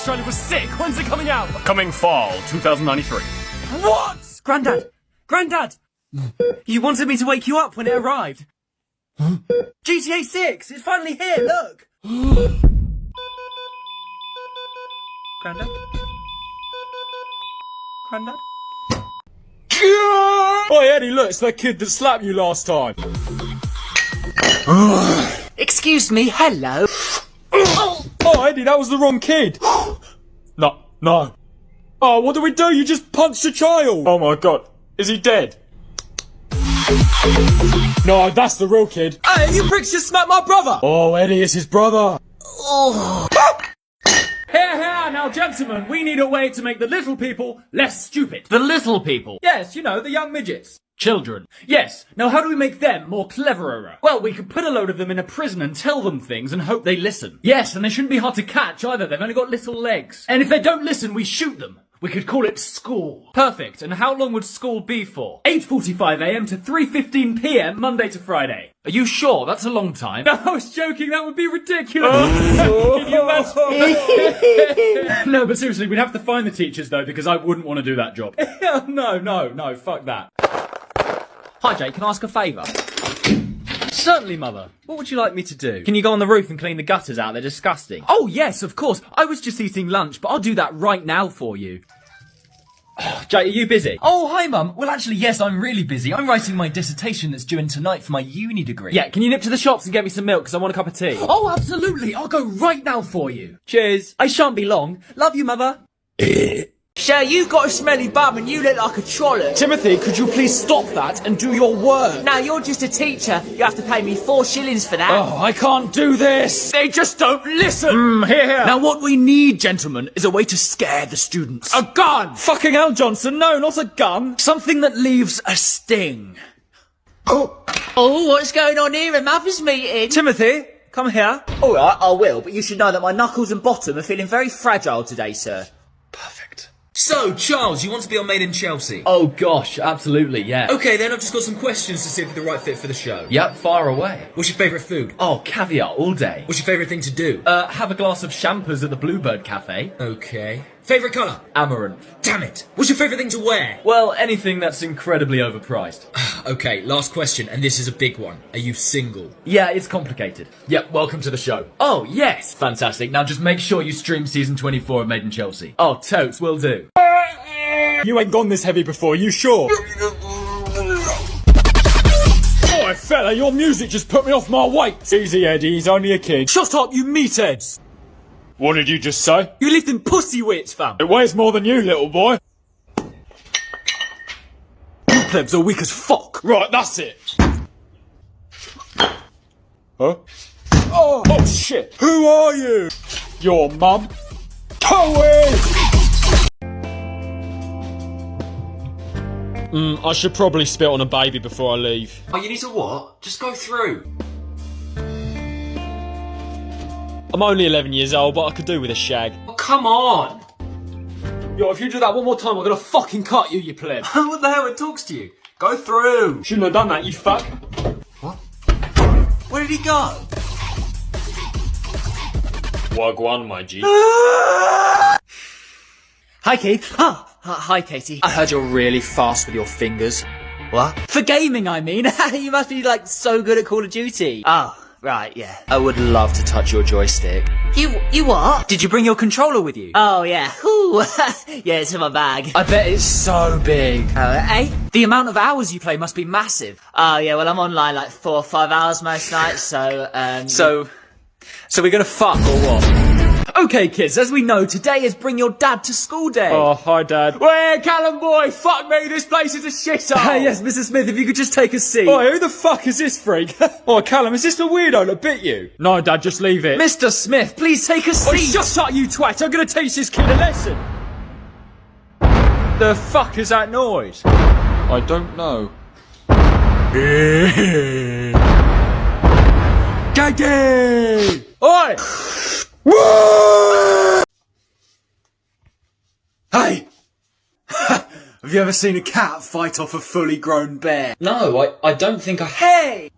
Charlie was sick. When's it coming out? Coming fall 2093. What? Grandad! Grandad! You wanted me to wake you up when it arrived. GTA 6! It's finally here, look! Grandad? Grandad? Oi, Eddie, look, it's that kid that slapped you last time. Excuse me, hello. Oh, Eddie, that was the wrong kid. No. Oh, what do we do? You just punched a child. Oh my god. Is he dead? No, that's the real kid. Hey, you pricks just smacked my brother! Oh, Eddie, it's his brother. Here, now, gentlemen, we need a way to make the little people less stupid. The little people. Yes, you know, the young midgets. Children. Yes. Now, how do we make them more cleverer? Well, we could put a load of them in a prison and tell them things and hope they listen. Yes, and they shouldn't be hard to catch either. They've only got little legs. And if they don't listen, we shoot them. We could call it school. Perfect. And how long would school be for? 8:45 a.m. to 3:15 p.m. Monday to Friday. Are you sure? That's a long time. No, I was joking. That would be ridiculous. Can you imagine? No, but seriously, we'd have to find the teachers though, because I wouldn't want to do that job. No, fuck that. Hi, Jake. Can I ask a favour? Certainly, Mother. What would you like me to do? Can you go on the roof and clean the gutters out? They're disgusting. Oh, yes, of course. I was just eating lunch, but I'll do that right now for you. Jake, are you busy? Oh, hi, Mum. Well, actually, yes, I'm really busy. I'm writing my dissertation that's due in tonight for my uni degree. Yeah, can you nip to the shops and get me some milk, because I want a cup of tea? Oh, absolutely. I'll go right now for you. Cheers. I shan't be long. Love you, Mother. Sir, you've got a smelly bum and you look like a trollop. Timothy, could you please stop that and do your work? Now, you're just a teacher. You have to pay me 4 shillings for that. Oh, I can't do this. They just don't listen. Here. Now, what we need, gentlemen, is a way to scare the students. A gun! Fucking hell, Johnson. No, not a gun. Something that leaves a sting. Oh, what's going on here? A mother's meeting? Timothy, come here. All right, I will, but you should know that my knuckles and bottom are feeling very fragile today, sir. Perfect. So, Charles, you want to be on Made in Chelsea? Oh, gosh, absolutely, yeah. Okay, then I've just got some questions to see if you're the right fit for the show. Yep, far away. What's your favourite food? Oh, caviar all day. What's your favourite thing to do? Have a glass of champers at the Bluebird Cafe. Okay. Favourite colour? Amaranth. Damn it. What's your favourite thing to wear? Well, anything that's incredibly overpriced. Okay, last question, and this is a big one. Are you single? Yeah, it's complicated. Yep, welcome to the show. Oh, yes! Fantastic. Now just make sure you stream season 24 of Made in Chelsea. Oh, totes, will do. You ain't gone this heavy before, you sure? Oi, fella, your music just put me off my weight. Easy, Eddie, he's only a kid. Shut up, you meatheads! What did you just say? You lived in pussy wits, fam. It weighs more than you, little boy. You plebs are weak as fuck. Right, that's it. Huh? Oh, shit. Who are you? Your mum. Cohen! I should probably spit on a baby before I leave. Oh, you need to what? Just go through. I'm only 11 years old, but I could do with a shag. Oh, come on! Yo, if you do that one more time, I'm gonna fucking cut you, you pleb. What the hell? It talks to you. Go through. Shouldn't have done that, you fuck. What? Where did he go? Wagwan, my G. Hi, Keith. Hi, Katie. I heard you're really fast with your fingers. What? For gaming, I mean. You must be, like, so good at Call of Duty. Oh, right, yeah. I would love to touch your joystick. You what? Did you bring your controller with you? Oh, yeah. Ooh. Yeah, it's in my bag. I bet it's so big. Eh? The amount of hours you play must be massive. Oh, yeah, well, I'm online like 4 or 5 hours most nights, so, So we're gonna fuck or what? Okay, kids, as we know, today is Bring Your Dad to School Day. Oh, hi, Dad. Where, Callum boy? Fuck me, this place is a shithole. Yes, Mr. Smith, if you could just take a seat. Oi, who the fuck is this freak? Oh, Callum, is this the weirdo that bit you? No, Dad, just leave it. Mr. Smith, please take a seat. Oi, shut up, you twat. I'm gonna teach this kid a lesson. The fuck is that noise? I don't know. Daddy! Oi! Hey! Have you ever seen a cat fight off a fully grown bear? No, I don't think I... Hey!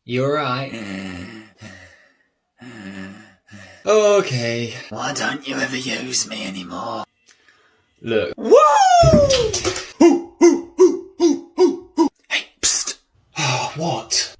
You're right. Okay. Why don't you ever use me anymore? Look. Hey, psst. What?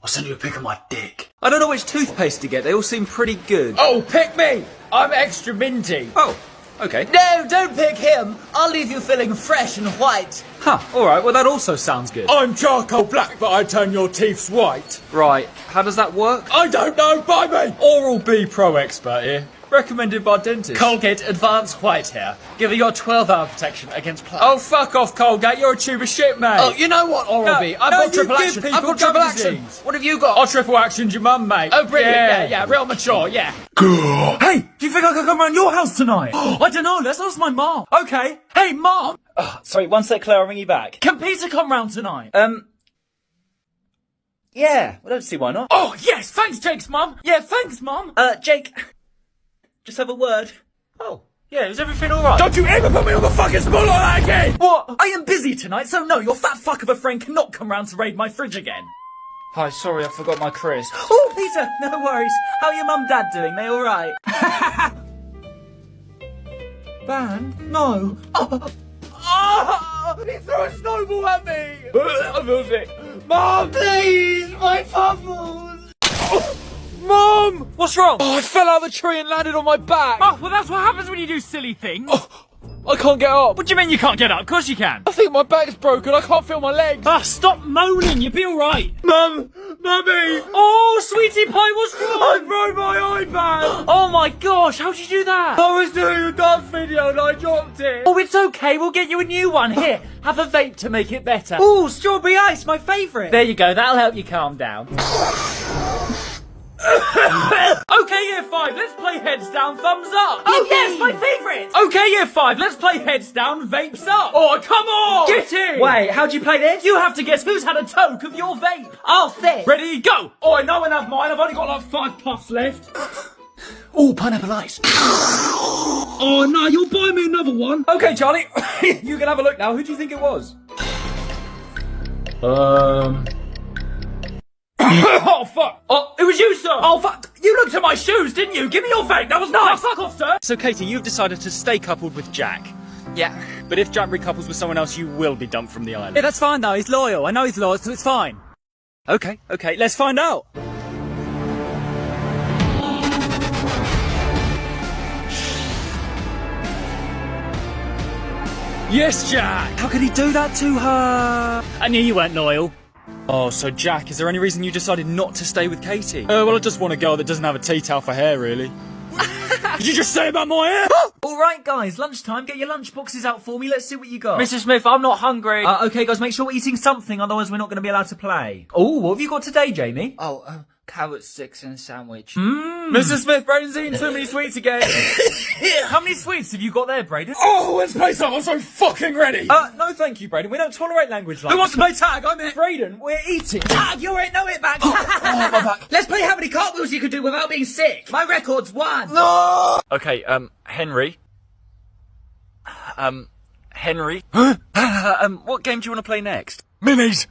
I'll send you a pic of my dick. I don't know which toothpaste to get. They all seem pretty good. Oh, pick me! I'm extra minty. Oh, okay. No, don't pick him. I'll leave you feeling fresh and white. Huh, alright, well that also sounds good. I'm charcoal black, but I turn your teeth white. Right, how does that work? I don't know, buy me! Oral-B Pro expert here. Recommended by dentist. Colgate Advanced White Hair. Give you your 12-hour protection against plaque. Oh, fuck off, Colgate. You're a tube of shit, mate. Oh, you know what, Oral-B? I've got triple you give action. people I've got triple gum action. disease. What have you got? I'll triple actioned your mum, mate. Oh, brilliant. Yeah, real mature, yeah. Hey, do you think I could come round your house tonight? I don't know, let's ask my mom. Okay. Hey, Mom! Sorry, one sec, Claire, I'll ring you back. Can Peter come round tonight? Yeah, I don't see why not. Oh, yes, thanks, Jake's mum. Yeah, thanks, Mom. Jake, just have a word. Oh, yeah, is everything alright? Don't you ever put me on the fucking spot like that again! What? I am busy tonight, so no, your fat fuck of a friend cannot come round to raid my fridge again. Hi, sorry, I forgot my crisp. Oh, Peter, no worries. How are your mum and dad doing? They alright? Band? No. He threw a snowball at me! I feel sick. Mum! Please, my puffles! Mum! What's wrong? Oh, I fell out of the tree and landed on my back. Oh, well, that's what happens when you do silly things. I can't get up. What do you mean you can't get up? Of course you can. I think my back's broken. I can't feel my legs. Stop moaning. You'll be all right. Mum! Mummy! Oh, sweetie pie, what's I wrong? broke my iPad! Oh my gosh, how'd you do that? I was doing a dance video and I dropped it. Oh, it's okay. We'll get you a new one. Here, have a vape to make it better. Oh, strawberry ice, my favourite. There you go. That'll help you calm down. Okay, year 5, let's play heads down, thumbs up. Oh, yes, my favourite. Okay, year 5, let's play heads down, vapes up. Oh, come on. Get in. Wait, how do you play this? You have to guess who's had a toke of your vape. Oh, thick. Ready, go. Oh, I know I have mine. I've only got like 5 puffs left. Oh, pineapple ice. Oh, no, you'll buy me another one. Okay, Charlie, you can have a look now. Who do you think it was? Oh, fuck. Oh, it was you, sir. Oh, fuck. You looked at my shoes, didn't you? Give me your vape. That was nice. Fuck off, sir. So, Katie, you've decided to stay coupled with Jack. Yeah. But if Jack recouples with someone else, you will be dumped from the island. Yeah, that's fine, though. He's loyal. I know he's loyal, so it's fine. Okay, let's find out. Yes, Jack! How could he do that to her? I knew you weren't loyal. Oh, so Jack, is there any reason you decided not to stay with Katie? Well, I just want a girl that doesn't have a tea towel for hair, really. Did you just say about my hair? Alright, guys, lunchtime. Get your lunch boxes out for me. Let's see what you got. Mr. Smith, I'm not hungry. Okay, guys, make sure we're eating something, otherwise we're not going to be allowed to play. Oh, what have you got today, Jamie? Oh, carrot sticks and a sandwich. Mr. Smith, Braden's eating too many sweets again. How many sweets have you got there, Braden? Oh, let's play some. I'm so fucking ready. No thank you, Braden. We don't tolerate language like Who wants to play tag? I'm in. Braden, we're eating. Tag, you're it, no it back. my back. Let's play how many cartwheels you can do without being sick. My record's 1. No! Okay, Henry. Henry. What game do you want to play next? Minis!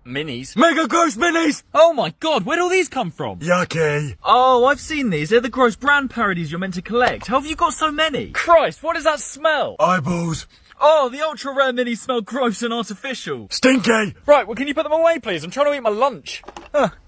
Minis? Mega Gross Minis! Oh my god, where'd all these come from? Yucky! Oh, I've seen these. They're the gross brand parodies you're meant to collect. How have you got so many? Christ, what does that smell? Eyeballs! Oh, the ultra rare minis smell gross and artificial. Stinky! Right, well, can you put them away, please? I'm trying to eat my lunch.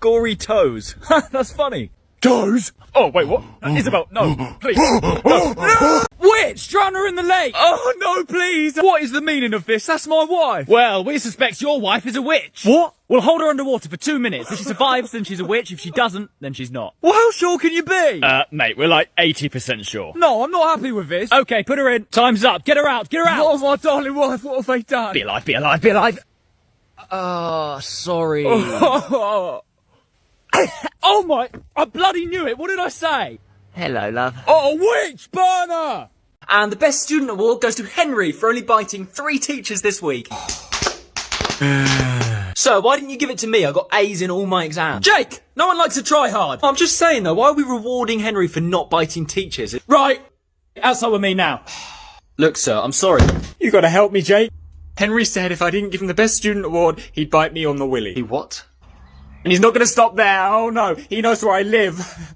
Gory toes. That's funny. Toes! Oh, wait, what? Isabel, no, please. No. Witch, drown her in the lake! Oh, no, please. What is the meaning of this? That's my wife. Well, we suspect your wife is a witch. What? We'll hold her underwater for 2 minutes. If she survives, then she's a witch. If she doesn't, then she's not. Well, how sure can you be? Mate, we're like 80% sure. No, I'm not happy with this. Okay, put her in. Time's up. Get her out. Get her out. Oh, my darling wife, what have they done? Be alive, be alive, be alive. Sorry. Oh my, I bloody knew it. What did I say? Hello, love. Oh, witch burner! And the best student award goes to Henry for only biting 3 teachers this week. So, why didn't you give it to me? I got A's in all my exams. Jake, no one likes to try hard. I'm just saying though, why are we rewarding Henry for not biting teachers? Right, outside with me now. Look, sir, I'm sorry. You gotta help me, Jake. Henry said if I didn't give him the best student award, he'd bite me on the willy. He what? And he's not gonna stop there. Oh no, he knows where I live.